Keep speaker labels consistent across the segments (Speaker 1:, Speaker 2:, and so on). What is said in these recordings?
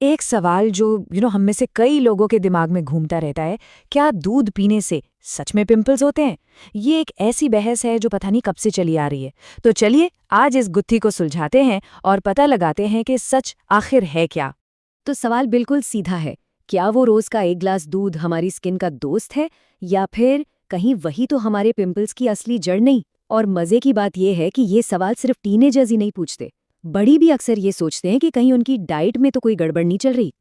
Speaker 1: एक सवाल जो हम में से कई लोगों के दिमाग में घूमता रहता है, क्या दूध पीने से सच में पिंपल्स होते हैं? ये एक ऐसी बहस है जो पता नहीं कब से चली आ रही है। तो चलिए आज इस गुत्थी को सुलझाते हैं और पता लगाते हैं कि सच आखिर है क्या।
Speaker 2: तो सवाल बिल्कुल सीधा है। क्या वो रोज का एक ग्लास दूध हमारी स्किन का दोस्त है, या फिर कहीं वही तो हमारे पिंपल्स की असली जड़ नहीं? और मजे की बात यह है कि ये सवाल सिर्फ टीनेजर्स ही नहीं पूछते, बड़ी भी अक्सर ये सोचते हैं कि कहीं उनकी डाइट में तो कोई गड़बड़ नहीं चल रही।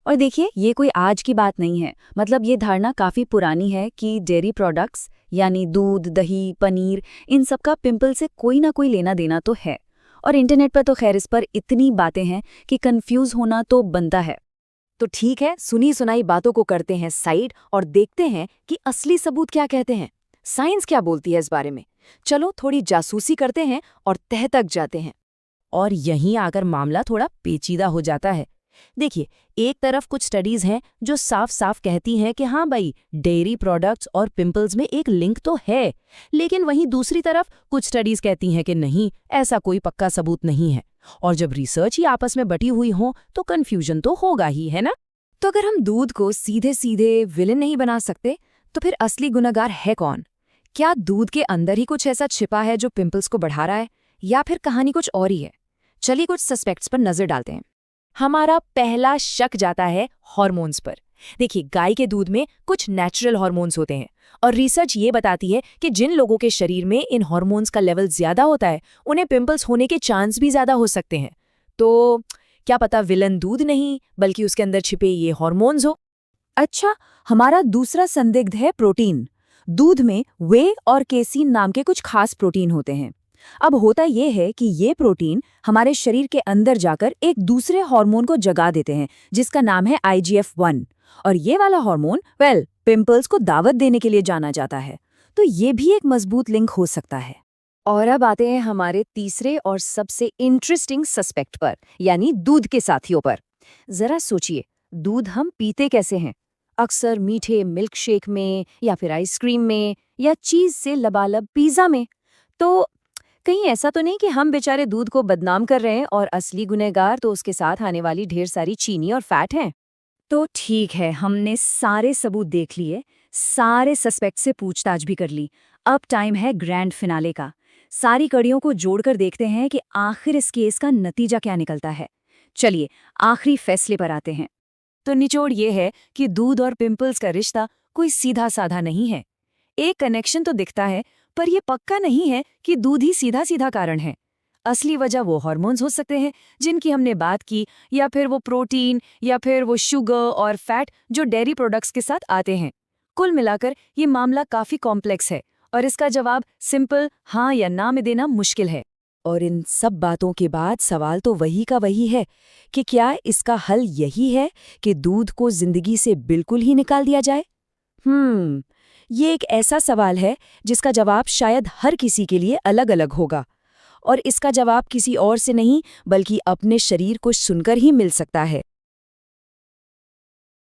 Speaker 3: और देखिए, ये कोई आज की बात नहीं है। मतलब ये धारणा काफ़ी पुरानी है कि डेयरी प्रोडक्ट्स यानी दूध, दही, पनीर, इन सब का पिंपल से कोई ना कोई लेना देना तो है। और इंटरनेट पर तो खैर इस पर इतनी बातें हैं कि कंफ्यूज होना तो बनता है।
Speaker 1: तो ठीक है, सुनी सुनाई बातों को करते हैं साइड और देखते हैं कि असली सबूत क्या कहते हैं। साइंस क्या बोलती है इस बारे में। चलो थोड़ी जासूसी करते हैं और तह तक जाते हैं।
Speaker 4: और यहीं आकर मामला थोड़ा पेचीदा हो जाता है। देखिए, एक तरफ कुछ स्टडीज हैं जो साफ साफ कहती हैं कि हाँ भाई, डेयरी प्रोडक्ट्स और पिंपल्स में एक लिंक तो है, लेकिन वहीं दूसरी तरफ कुछ स्टडीज कहती हैं कि नहीं, ऐसा कोई पक्का सबूत नहीं है। और जब रिसर्च ही आपस में बटी हुई हो तो कन्फ्यूजन तो होगा ही, है ना?
Speaker 1: तो अगर हम दूध को सीधे सीधे विलेन नहीं बना सकते, तो फिर असली गुनहगार है कौन? क्या दूध के अंदर ही कुछ ऐसा छिपा है जो पिंपल्स को बढ़ा रहा है, या फिर कहानी कुछ और ही है? चलिए कुछ सस्पेक्ट्स पर नजर डालते हैं। हमारा पहला शक जाता है हार्मोन्स पर। देखिए, गाय के दूध में कुछ नेचुरल हार्मोन्स होते हैं और रिसर्च ये बताती है कि जिन लोगों के शरीर में इन हार्मोन्स का लेवल ज्यादा होता है, उन्हें पिंपल्स होने के चांस भी ज्यादा हो सकते हैं। तो क्या पता विलन दूध नहीं बल्कि उसके अंदर छिपे ये हार्मोन्स हो। अच्छा, हमारा दूसरा संदिग्ध है प्रोटीन। दूध में वे और केसीन नाम के कुछ खास प्रोटीन होते हैं। अब होता यह है कि ये प्रोटीन हमारे शरीर के अंदर जाकर एक दूसरे हार्मोन को जगा देते हैं, जिसका नाम है IGF-1। और ये वाला हार्मोन पिंपल्स को दावत देने के लिए जाना जाता है। तो ये भी एक मजबूत लिंक हो सकता है।
Speaker 2: और अब आते हैं हमारे तीसरे और सबसे इंटरेस्टिंग सस्पेक्ट पर, यानी दूध के साथियों पर। जरा सोचिए, दूध हम पीते कैसे हैं? अक्सर मीठे मिल्क शेक में, या फिर आइसक्रीम में, या चीज से लबालब पिज्जा में। तो कहीं ऐसा तो नहीं कि हम बेचारे दूध को बदनाम कर रहे हैं और असली गुनहगार तो उसके साथ आने वाली ढेर सारी चीनी और फैट हैं?
Speaker 1: तो ठीक है, हमने सारे सबूत देख लिए, सारे सस्पेक्ट से पूछताछ भी कर ली। अब टाइम है ग्रैंड फिनाले का। सारी कड़ियों को जोड़कर देखते हैं कि आखिर इस केस का नतीजा क्या निकलता है। चलिए आखिरी फैसले पर आते हैं। तो निचोड़ ये है कि दूध और पिंपल्स का रिश्ता कोई सीधा साधा नहीं है। एक कनेक्शन तो दिखता है, पर यह पक्का नहीं है कि दूध ही सीधा सीधा कारण है। असली वजह वो हार्मोन्स हो सकते हैं जिनकी हमने बात की, या फिर वो प्रोटीन, या फिर वो शुगर और फैट जो डेयरी प्रोडक्ट्स के साथ आते हैं। कुल मिलाकर ये मामला काफी कॉम्प्लेक्स है और इसका जवाब सिंपल हाँ या ना में देना मुश्किल है। और इन सब बातों के बाद सवाल तो वही का वही है कि क्या इसका हल यही है कि दूध को जिंदगी से बिल्कुल ही निकाल दिया जाए? ये एक ऐसा सवाल है जिसका जवाब शायद हर किसी के लिए अलग अलग होगा, और इसका जवाब किसी और से नहीं बल्कि अपने शरीर को सुनकर ही मिल सकता है।